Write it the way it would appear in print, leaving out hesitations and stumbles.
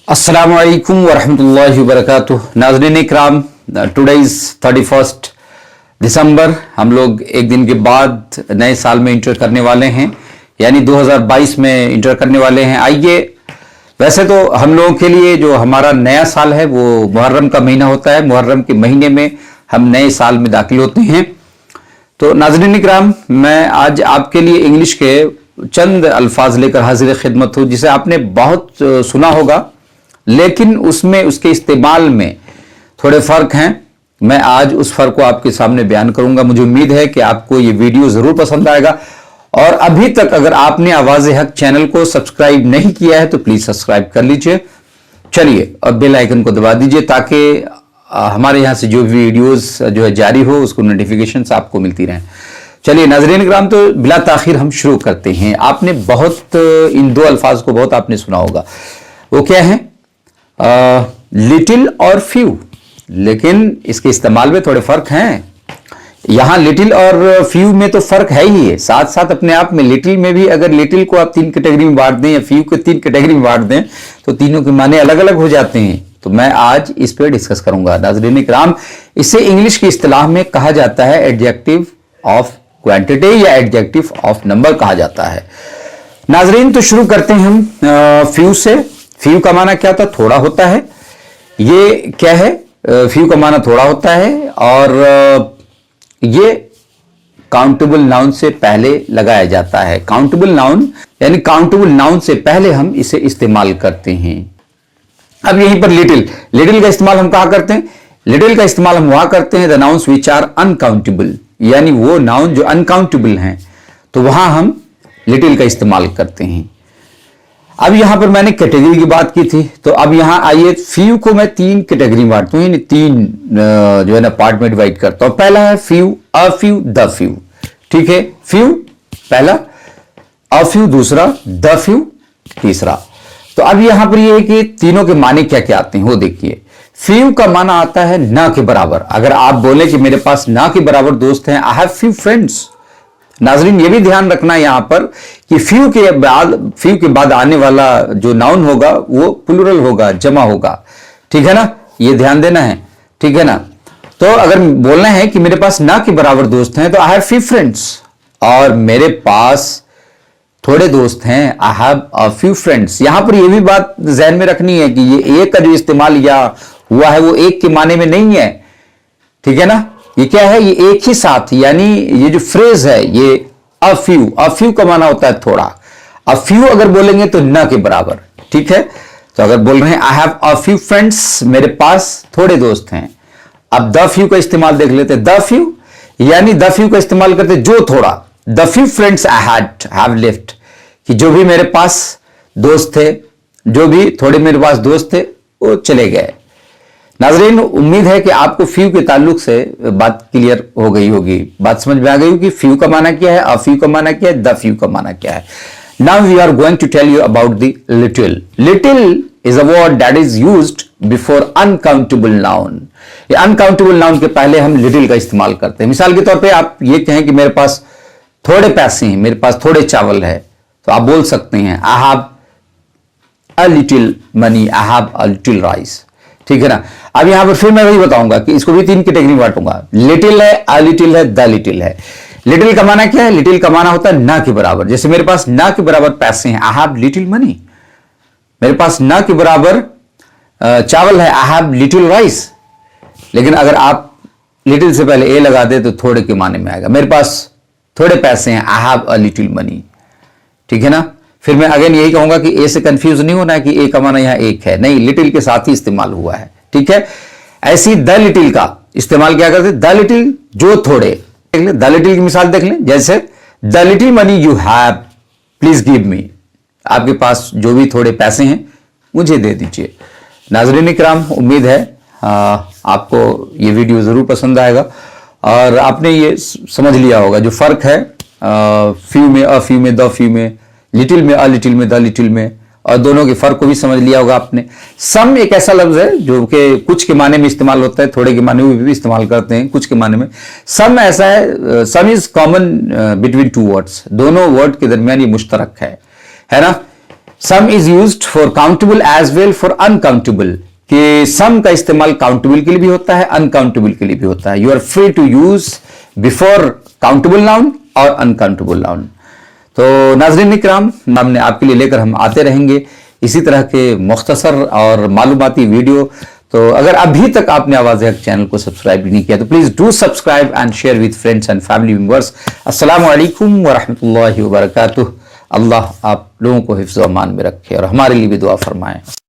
अस्सलामु अलैकुम वरहमतुल्लाहि वबरकातुह। नाज़रीन इकराम, टुडे इज 31 दिसंबर। हम लोग एक दिन के बाद नए साल में इंटर करने वाले हैं, यानी 2022 में इंटर करने वाले हैं। आइए, वैसे तो हम लोगों के लिए जो हमारा नया साल है वो मुहर्रम का महीना होता है। मुहर्रम के महीने में हम नए साल में दाखिल होते हैं। तो नाज़रीन इकराम, मैं आज आपके लिए इंग्लिश के चंद अल्फाज लेकर हाजिर खिदमत हूँ, जिसे आपने बहुत सुना होगा, लेकिन उसमें उसके इस्तेमाल में थोड़े फर्क हैं। मैं आज उस फर्क को आपके सामने बयान करूंगा। मुझे उम्मीद है कि आपको ये वीडियो जरूर पसंद आएगा। और अभी तक अगर आपने आवाज़ हक चैनल को सब्सक्राइब नहीं किया है तो प्लीज सब्सक्राइब कर लीजिए। चलिए, और बेल आइकन को दबा दीजिए ताकि हमारे यहां से जो भी वीडियोस जो है जारी हो उसको नोटिफिकेशन आपको मिलती रहें। चलिए नाज़रीन इकराम, तो बिला ताखिर हम शुरू करते हैं। आपने बहुत इन दो अल्फाज को बहुत आपने सुना होगा। वो क्या है? लिटिल और फ्यू, लेकिन इसके इस्तेमाल में थोड़े फर्क हैं। यहां लिटिल और फ्यू में तो फर्क है ही है, साथ साथ अपने आप में लिटिल में भी अगर लिटिल को आप 3 कैटेगरी में बांट दें या फ्यू को 3 कैटेगरी में बांट दें तो तीनों के माने अलग अलग हो जाते हैं। तो मैं आज इस पर डिस्कस करूंगा। नाज़रीन इकराम, इसे इंग्लिश की इस्तिलाह में कहा जाता है एडजेक्टिव ऑफ क्वांटिटी या एडजेक्टिव ऑफ नंबर कहा जाता है। नाज़रीन, तो शुरू करते हैं हम फ्यू से। फ्यू का माना क्या होता है? थोड़ा होता है। ये क्या है? फ्यू का माना थोड़ा होता है और ये काउंटेबल नाउन से पहले लगाया जाता है। काउंटेबल नाउन यानी काउंटेबल नाउन से पहले हम इसे इस्तेमाल करते हैं। अब यहीं पर लिटिल का इस्तेमाल हम कहां करते हैं? लिटिल का इस्तेमाल हम वहां करते हैं the nouns which are uncountable, यानी वो नाउन जो अनकाउंटेबल हैं, तो वहां हम लिटिल का इस्तेमाल करते हैं। अब यहां पर मैंने कैटेगरी की बात की थी, तो अब यहां आइए, फ्यू को मैं 3 कैटेगरी में बांटता हूं, यानी 3 जो है ना पार्ट में डिवाइड करता हूं। पहला है few, a few, the few. ठीक है, फ्यू पहला, अ फ्यू दूसरा, द फ्यू तीसरा। तो अब यहां पर ये है कि तीनों के माने क्या क्या आते हैं वो देखिए। फ्यू का माना आता है ना के बराबर। अगर आप बोले कि मेरे पास ना के बराबर दोस्त हैं, आई हैव फ्यू फ्रेंड्स। नाजरीन, ये भी ध्यान रखना यहां पर कि फ्यू के बाद आने वाला जो नाउन होगा वो प्लूरल होगा, जमा होगा। ठीक है ना, ये ध्यान देना है। ठीक है ना, तो अगर बोलना है कि मेरे पास ना के बराबर दोस्त हैं तो आई हैव फ्यू फ्रेंड्स, और मेरे पास थोड़े दोस्त हैं, I have a few friends. यहां पर यह भी बात जहन में रखनी है कि ये एक का जो इस्तेमाल या हुआ है वो एक के माने में नहीं है। ठीक है ना, ये क्या है? ये एक ही साथ, यानी ये जो फ्रेज है ये अ फ्यू का माना होता है थोड़ा। अ फ्यू अगर बोलेंगे तो न के बराबर। ठीक है, तो अगर बोल रहे हैं I have a few friends, मेरे पास थोड़े दोस्त हैं। अब द फ्यू का इस्तेमाल देख लेते हैं। द फ्यू यानी द फ्यू का इस्तेमाल करते जो थोड़ा, the few friends I have left, कि जो भी मेरे पास दोस्त थे, जो भी थोड़े मेरे पास दोस्त थे वो चले गए। नाजरीन, उम्मीद है कि आपको फ्यू के ताल्लुक से बात क्लियर हो गई होगी, बात समझ में आ गई होगी। फ्यू का माना क्या है, अ फ्यू का माना क्या है, द फ्यू का माना क्या है। Now we are going to tell you about the little. Little is a word that is used before uncountable noun. ये अनकाउंटेबल नाउन के पहले हम लिटिल का इस्तेमाल करते हैं। मिसाल के तौर पर आप ये कहें कि मेरे पास थोड़े पैसे हैं, मेरे पास थोड़े चावल है, तो आप बोल सकते हैं I have a little money, I have a little rice. ठीक है ना। अब यहां पर फिर मैं वही बताऊंगा कि इसको भी 3 कैटेगरी में बांटूंगा। लिटिल है, अ लिटिल है, द लिटिल है। लिटिल का माना क्या है? लिटिल का माना होता है ना के बराबर। जैसे मेरे पास ना के बराबर पैसे हैं, आई हैव लिटिल मनी। मेरे पास ना के बराबर चावल है, आई हैव लिटिल राइस। लेकिन अगर आप लिटिल से पहले ए लगा दे तो थोड़े के माने में आएगा। मेरे पास थोड़े पैसे हैं, I have a little money. ठीक है ना। फिर मैं अगेन यही कहूंगा कि ए से कंफ्यूज नहीं होना है कि ए का माना यहां एक है, नहीं, लिटिल के साथ ही इस्तेमाल हुआ है। ठीक है, ऐसी द लिटिल का इस्तेमाल क्या करते? द लिटिल जो थोड़े। द लिटिल की मिसाल देख लें, जैसे the little money you have please give me. आपके पास जो भी थोड़े पैसे हैं मुझे दे दीजिए। नाज़रीन इकराम, उम्मीद है आपको ये वीडियो जरूर पसंद आएगा और आपने ये समझ लिया होगा जो फर्क है फ्यू में, अ फ्यू में, द फ्यू में, लिटिल में, अ लिटिल में, द लिटिल में, और दोनों के फर्क को भी समझ लिया होगा आपने। सम एक ऐसा लफ्ज है जो कि कुछ के माने में इस्तेमाल होता है, थोड़े के माने में भी इस्तेमाल करते हैं, कुछ के माने में। सम ऐसा है, some is common between 2 words, दोनों वर्ड के दरमियान ये मुश्तरक है ना। Some is used for countable as well for uncountable, कि सम का इस्तेमाल काउंटेबल के लिए भी होता है, अनकाउंटेबल के लिए भी होता है। You are free to use before countable noun और अनकाउंटेबल नाउन। तो नाज़रीन इकराम, हमने आपके लिए लेकर हम आते रहेंगे इसी तरह के मुख्तसर और मालूमाती वीडियो। तो अगर अभी तक आपने आवाज़ हक चैनल को सब्सक्राइब नहीं किया तो please do subscribe and share with friends and family members. अस्सलामु अलैकुम व रहमतुल्लाहि व बरकातुहू। अल्लाह आप लोगों को हिफ्ज़ व अमान में रखे और हमारे लिए भी दुआ फरमाएं।